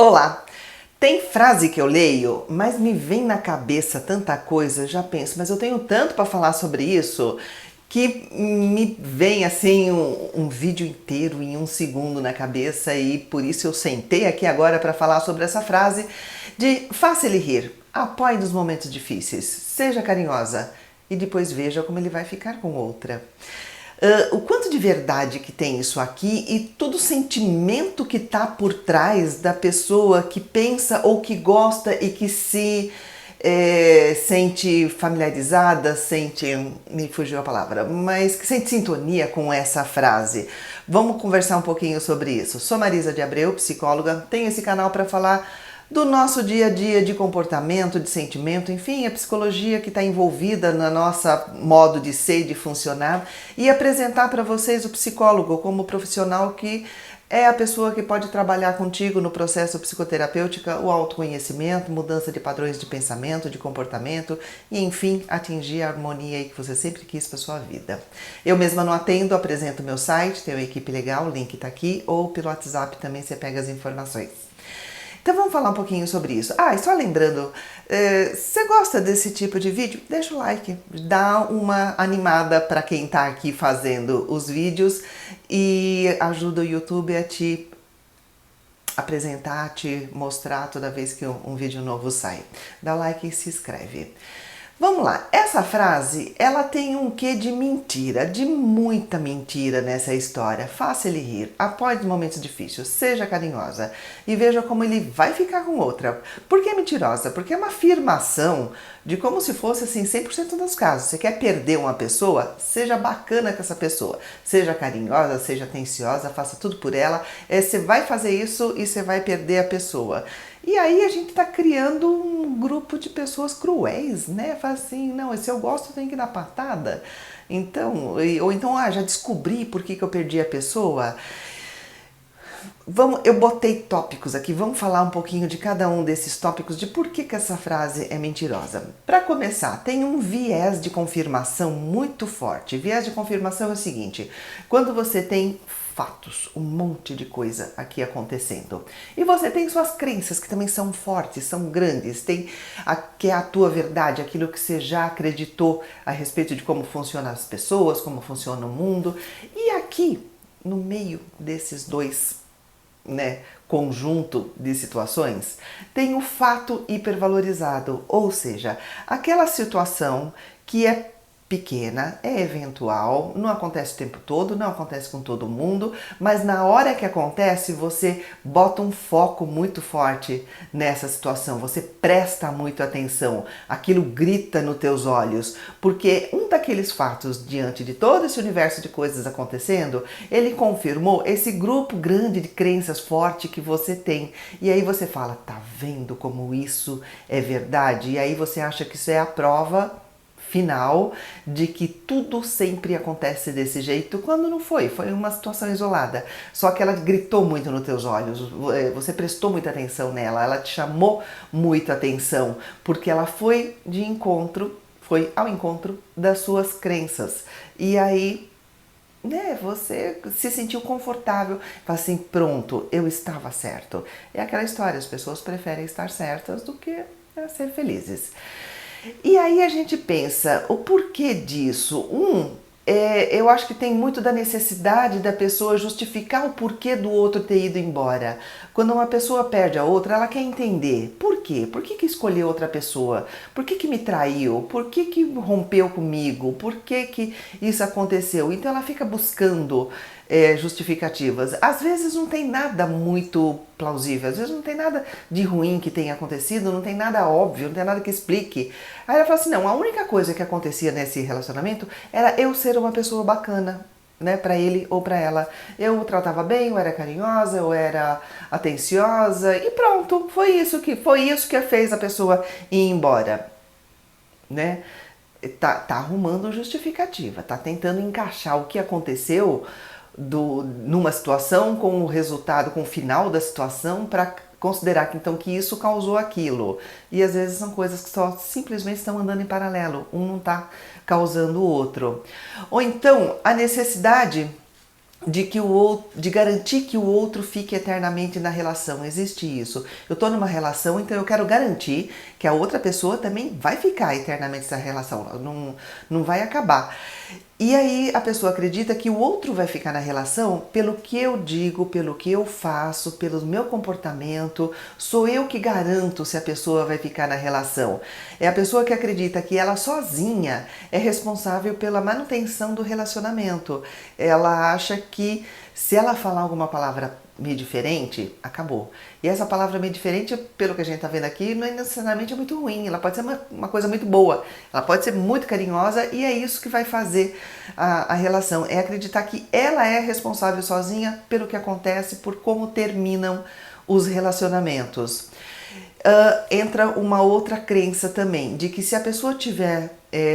Olá! Tem frase que eu leio, mas me vem na cabeça tanta coisa, já penso, mas eu tenho tanto para falar sobre isso que me vem assim um vídeo inteiro em um segundo na cabeça e por isso eu sentei aqui agora para falar sobre essa frase de faça ele rir, apoie nos momentos difíceis, seja carinhosa e depois veja como ele vai ficar com outra. O quanto de verdade que tem isso aqui e todo o sentimento que está por trás da pessoa que pensa ou que gosta e que se sente familiarizada, me fugiu a palavra, mas que sente sintonia com essa frase. Vamos conversar um pouquinho sobre isso. Sou Marisa de Abreu, psicóloga, tenho esse canal para falar do nosso dia a dia de comportamento, de sentimento, enfim, a psicologia que está envolvida no nosso modo de ser e de funcionar e apresentar para vocês o psicólogo como profissional que é a pessoa que pode trabalhar contigo no processo psicoterapêutico, o autoconhecimento, mudança de padrões de pensamento, de comportamento e, enfim, atingir a harmonia aí que você sempre quis para sua vida. Eu mesma não atendo, apresento meu site, tenho uma equipe legal, o link está aqui, ou pelo WhatsApp também você pega as informações. Então vamos falar um pouquinho sobre isso. E só lembrando, você gosta desse tipo de vídeo? Deixa o like, dá uma animada para quem está aqui fazendo os vídeos e ajuda o YouTube a te apresentar, a te mostrar toda vez que um vídeo novo sai. Dá like e se inscreve. Vamos lá, essa frase, ela tem um quê de mentira, de muita mentira nessa história. Faça ele rir, apoie os momentos difíceis, seja carinhosa e veja como ele vai ficar com outra. Por que é mentirosa? Porque é uma afirmação de como se fosse assim 100% dos casos. Você quer perder uma pessoa? Seja bacana com essa pessoa, seja carinhosa, seja atenciosa, faça tudo por ela. Você vai fazer isso e você vai perder a pessoa. E aí a gente está criando um grupo de pessoas cruéis, né? Fala assim, não, se eu gosto eu tenho que dar patada. Então, ou então, já descobri por que eu perdi a pessoa. Eu botei tópicos aqui, vamos falar um pouquinho de cada um desses tópicos, de por que essa frase é mentirosa. Para começar, tem um viés de confirmação muito forte. Viés de confirmação é o seguinte, quando você tem fatos, um monte de coisa aqui acontecendo. E você tem suas crenças que também são fortes, são grandes, que é a tua verdade, aquilo que você já acreditou a respeito de como funcionam as pessoas, como funciona o mundo. E aqui, no meio desses dois conjunto de situações, tem o fato hipervalorizado, ou seja, aquela situação que é pequena, é eventual, não acontece o tempo todo, não acontece com todo mundo, mas na hora que acontece você bota um foco muito forte nessa situação, você presta muito atenção, aquilo grita nos teus olhos, porque um daqueles fatos diante de todo esse universo de coisas acontecendo, ele confirmou esse grupo grande de crenças forte que você tem, e aí você fala, tá vendo como isso é verdade? E aí você acha que isso é a prova final de que tudo sempre acontece desse jeito, quando não foi uma situação isolada, só que ela gritou muito nos teus olhos, você prestou muita atenção nela, ela te chamou muita atenção, porque ela foi ao encontro das suas crenças, e aí você se sentiu confortável, fala assim, pronto, eu estava certo. É aquela história, as pessoas preferem estar certas do que ser felizes. E aí a gente pensa, o porquê disso? Eu acho que tem muito da necessidade da pessoa justificar o porquê do outro ter ido embora. Quando uma pessoa perde a outra, ela quer entender por quê? Por que escolheu outra pessoa? Por que me traiu? Por que rompeu comigo? Por que isso aconteceu? Então ela fica buscando justificativas. Às vezes não tem nada muito plausível, às vezes não tem nada de ruim que tenha acontecido, não tem nada óbvio, não tem nada que explique. Aí ela fala assim, não, a única coisa que acontecia nesse relacionamento era eu ser uma pessoa bacana, para ele ou para ela. Eu o tratava bem, eu era carinhosa, eu era atenciosa e pronto, foi isso que fez a pessoa ir embora, Tá arrumando justificativa, tá tentando encaixar o que aconteceu numa situação com o resultado, com o final da situação, para considerar que isso causou aquilo. E às vezes são coisas que só simplesmente estão andando em paralelo, um não está causando o outro. Ou então a necessidade de garantir que o outro fique eternamente na relação. Existe isso. Eu estou numa relação, então eu quero garantir que a outra pessoa também vai ficar eternamente nessa relação, não vai acabar. E aí a pessoa acredita que o outro vai ficar na relação pelo que eu digo, pelo que eu faço, pelo meu comportamento. Sou eu que garanto se a pessoa vai ficar na relação. É a pessoa que acredita que ela sozinha é responsável pela manutenção do relacionamento. Ela acha que se ela falar alguma palavra meio diferente, acabou. E essa palavra meio diferente, pelo que a gente está vendo aqui, não é necessariamente muito ruim. Ela pode ser uma coisa muito boa. Ela pode ser muito carinhosa e é isso que vai fazer a relação. É acreditar que ela é responsável sozinha pelo que acontece, por como terminam os relacionamentos. Entra uma outra crença também, de que se a pessoa tiver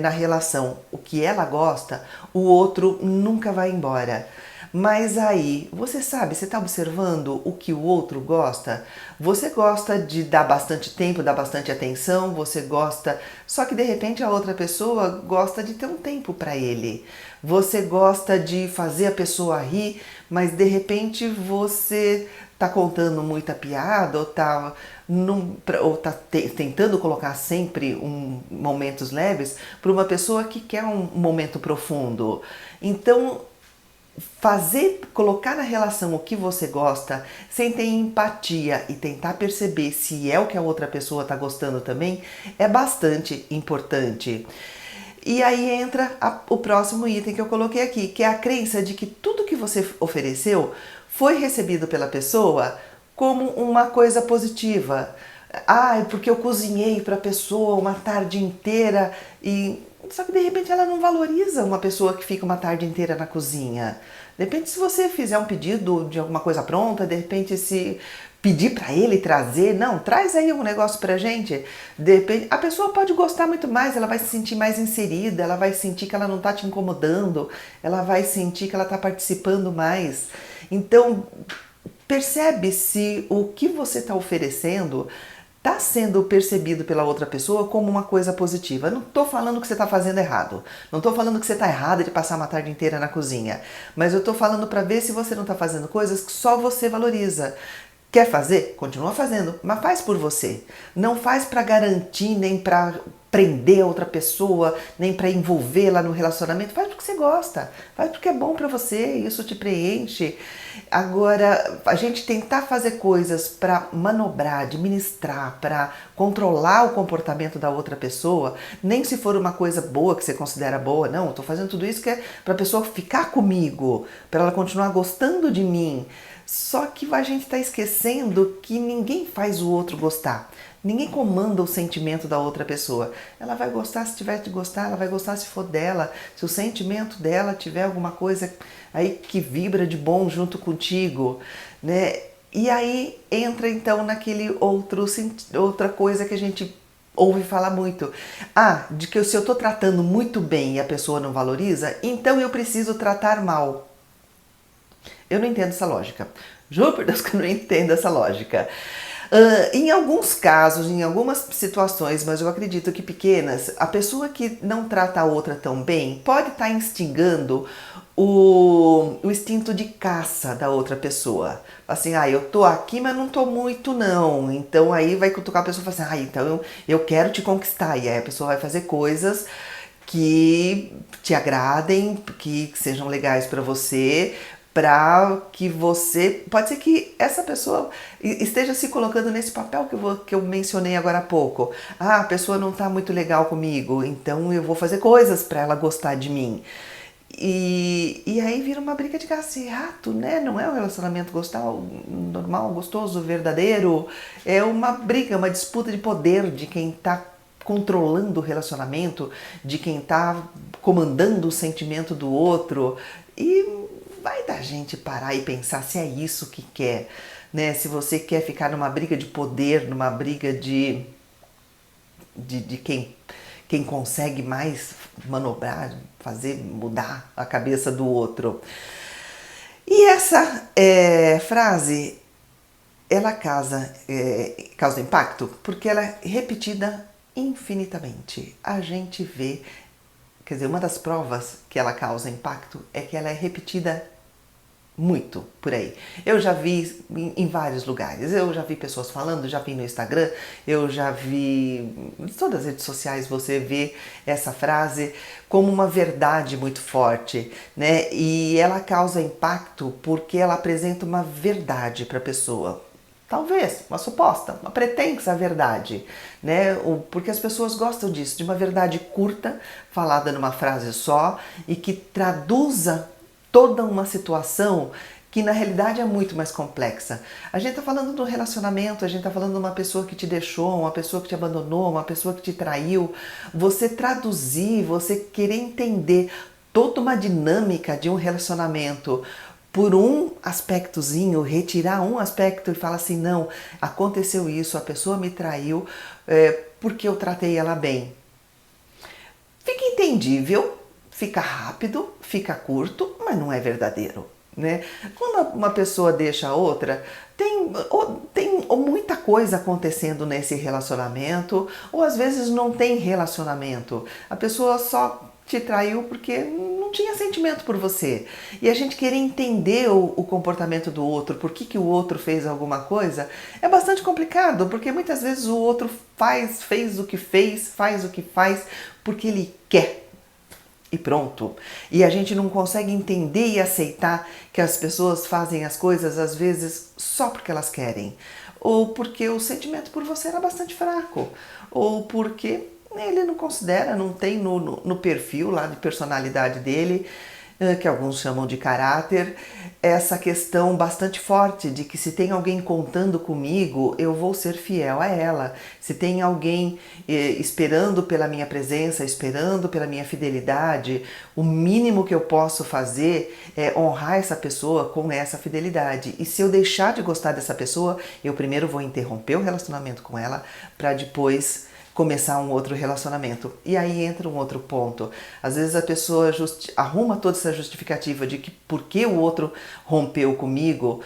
na relação o que ela gosta, o outro nunca vai embora. Mas aí, você sabe, você está observando o que o outro gosta? Você gosta de dar bastante tempo, dar bastante atenção, você gosta... Só que de repente a outra pessoa gosta de ter um tempo para ele. Você gosta de fazer a pessoa rir, mas de repente você está contando muita piada ou está tentando colocar sempre momentos leves para uma pessoa que quer um momento profundo. Então, colocar na relação o que você gosta, sem ter empatia e tentar perceber se é o que a outra pessoa está gostando também, é bastante importante. E aí entra o próximo item que eu coloquei aqui, que é a crença de que tudo que você ofereceu foi recebido pela pessoa como uma coisa positiva. Ah, porque eu cozinhei para a pessoa uma tarde inteira e... Só que de repente ela não valoriza uma pessoa que fica uma tarde inteira na cozinha. De repente, se você fizer um pedido de alguma coisa pronta, de repente se pedir para ele trazer, não, traz aí um negócio pra gente. De repente, a pessoa pode gostar muito mais, ela vai se sentir mais inserida, ela vai sentir que ela não tá te incomodando, ela vai sentir que ela tá participando mais. Então, percebe se o que você está oferecendo está sendo percebido pela outra pessoa como uma coisa positiva. Eu não estou falando que você está fazendo errado. Não estou falando que você está errado de passar uma tarde inteira na cozinha. Mas eu estou falando para ver se você não está fazendo coisas que só você valoriza. Quer fazer? Continua fazendo, mas faz por você. Não faz para garantir, nem para prender a outra pessoa, nem para envolvê-la no relacionamento. Faz porque você gosta, faz porque é bom para você, isso te preenche. Agora, a gente tentar fazer coisas para manobrar, administrar, para controlar o comportamento da outra pessoa, nem se for uma coisa boa que você considera boa, não, eu tô fazendo tudo isso que é para a pessoa ficar comigo, para ela continuar gostando de mim. Só que a gente está esquecendo que ninguém faz o outro gostar. Ninguém comanda o sentimento da outra pessoa. Ela vai gostar se tiver de gostar, ela vai gostar se for dela. Se o sentimento dela tiver alguma coisa aí que vibra de bom junto contigo, né? E aí entra então naquele outra coisa que a gente ouve falar muito. Ah, de que se eu estou tratando muito bem e a pessoa não valoriza, então eu preciso tratar mal. Eu não entendo essa lógica. Juro por Deus que eu não entendo essa lógica. Em alguns casos, em algumas situações, mas eu acredito que pequenas, a pessoa que não trata a outra tão bem pode estar instigando o instinto de caça da outra pessoa. Assim, eu tô aqui, mas não tô muito não. Então aí vai cutucar a pessoa e fala assim, então eu quero te conquistar. E aí a pessoa vai fazer coisas que te agradem, que sejam legais para você, para que você... Pode ser que essa pessoa esteja se colocando nesse papel que eu mencionei agora há pouco. A pessoa não está muito legal comigo, então eu vou fazer coisas para ela gostar de mim. E aí vira uma briga de gato e rato, né? Não é um relacionamento normal, gostoso, verdadeiro. É uma briga, uma disputa de poder de quem está controlando o relacionamento, de quem está comandando o sentimento do outro. E vai da gente parar e pensar se é isso que quer, né? Se você quer ficar numa briga de poder, numa briga de quem consegue mais manobrar, fazer mudar a cabeça do outro. E essa frase, ela causa impacto porque ela é repetida infinitamente. A gente vê, quer dizer, uma das provas que ela causa impacto é que ela é repetida muito por aí. Eu já vi em vários lugares, eu já vi pessoas falando, já vi no Instagram, eu já vi em todas as redes sociais você vê essa frase como uma verdade muito forte, né? E ela causa impacto porque ela apresenta uma verdade para a pessoa. Talvez, uma suposta, uma pretensa verdade, né? Porque as pessoas gostam disso, de uma verdade curta, falada numa frase só e que traduza toda uma situação que na realidade é muito mais complexa. A gente está falando de um relacionamento, a gente está falando de uma pessoa que te deixou, uma pessoa que te abandonou, uma pessoa que te traiu. Você traduzir, você querer entender toda uma dinâmica de um relacionamento por um aspectozinho, retirar um aspecto e falar assim, não, aconteceu isso, a pessoa me traiu porque eu tratei ela bem. Fica entendível, fica rápido, fica curto, mas não é verdadeiro, né? Quando uma pessoa deixa a outra, tem muita coisa acontecendo nesse relacionamento, ou às vezes não tem relacionamento. A pessoa só te traiu porque não tinha sentimento por você. E a gente querer entender o comportamento do outro, por que o outro fez alguma coisa, é bastante complicado, porque muitas vezes o outro fez o que faz o que faz, porque ele quer. E pronto. E a gente não consegue entender e aceitar que as pessoas fazem as coisas às vezes só porque elas querem. Ou porque o sentimento por você era bastante fraco. Ou porque ele não considera, não tem no perfil lá de personalidade dele, que alguns chamam de caráter, essa questão bastante forte de que se tem alguém contando comigo, eu vou ser fiel a ela. Se tem alguém esperando pela minha presença, esperando pela minha fidelidade, o mínimo que eu posso fazer é honrar essa pessoa com essa fidelidade. E se eu deixar de gostar dessa pessoa, eu primeiro vou interromper o relacionamento com ela para depois começar um outro relacionamento. E aí entra um outro ponto. Às vezes a pessoa arruma toda essa justificativa de que por que o outro rompeu comigo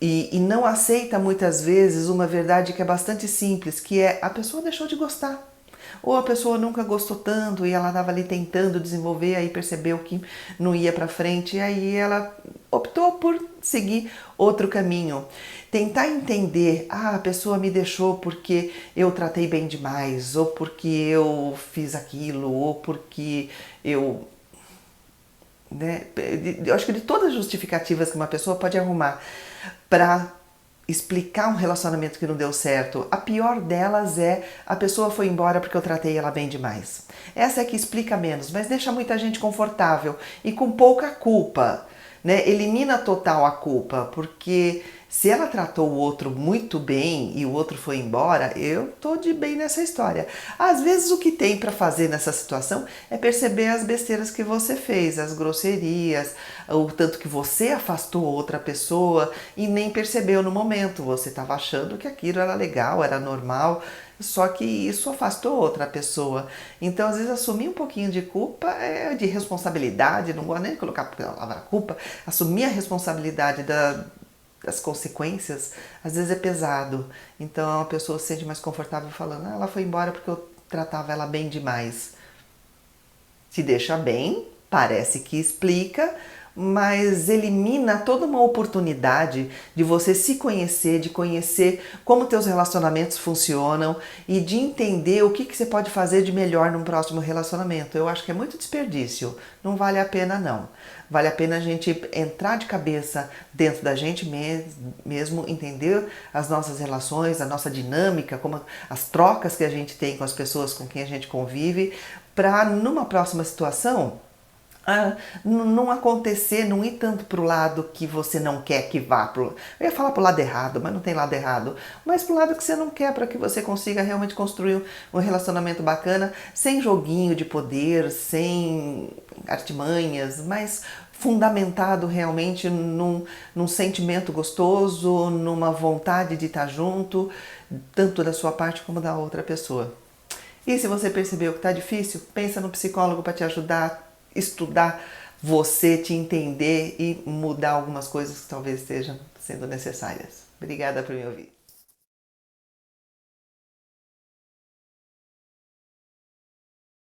e não aceita muitas vezes uma verdade que é bastante simples, que é a pessoa deixou de gostar. Ou a pessoa nunca gostou tanto e ela estava ali tentando desenvolver, aí percebeu que não ia para frente e aí ela optou por seguir outro caminho. Tentar entender, a pessoa me deixou porque eu tratei bem demais, ou porque eu fiz aquilo, ou porque eu... Né? Eu acho que de todas as justificativas que uma pessoa pode arrumar para explicar um relacionamento que não deu certo, a pior delas é a pessoa foi embora porque eu tratei ela bem demais. Essa é que explica menos, mas deixa muita gente confortável e com pouca culpa, né? Elimina total a culpa, porque se ela tratou o outro muito bem e o outro foi embora, eu tô de bem nessa história. Às vezes o que tem para fazer nessa situação é perceber as besteiras que você fez, as grosserias, o tanto que você afastou outra pessoa e nem percebeu no momento. Você estava achando que aquilo era legal, era normal, só que isso afastou outra pessoa. Então, às vezes, assumir um pouquinho de culpa, de responsabilidade, não gosto nem de colocar a palavra culpa, assumir a responsabilidade das consequências, às vezes é pesado. Então a pessoa se sente mais confortável falando, ela foi embora porque eu tratava ela bem demais. Se deixa bem, parece que explica, mas elimina toda uma oportunidade de você se conhecer, de conhecer como teus relacionamentos funcionam e de entender o que você pode fazer de melhor num próximo relacionamento. Eu acho que é muito desperdício, não vale a pena não. Vale a pena a gente entrar de cabeça dentro da gente mesmo, entender as nossas relações, a nossa dinâmica, como as trocas que a gente tem com as pessoas com quem a gente convive, para numa próxima situação não acontecer, não ir tanto pro lado que você não quer que vá pro... Eu ia falar pro lado errado, mas não tem lado errado. Mas pro lado que você não quer, para que você consiga realmente construir um relacionamento bacana, sem joguinho de poder, sem artimanhas, mas fundamentado realmente num sentimento gostoso, numa vontade de estar junto, tanto da sua parte como da outra pessoa. E se você percebeu que está difícil, pensa no psicólogo para te ajudar, estudar você, te entender e mudar algumas coisas que talvez estejam sendo necessárias. Obrigada por me ouvir.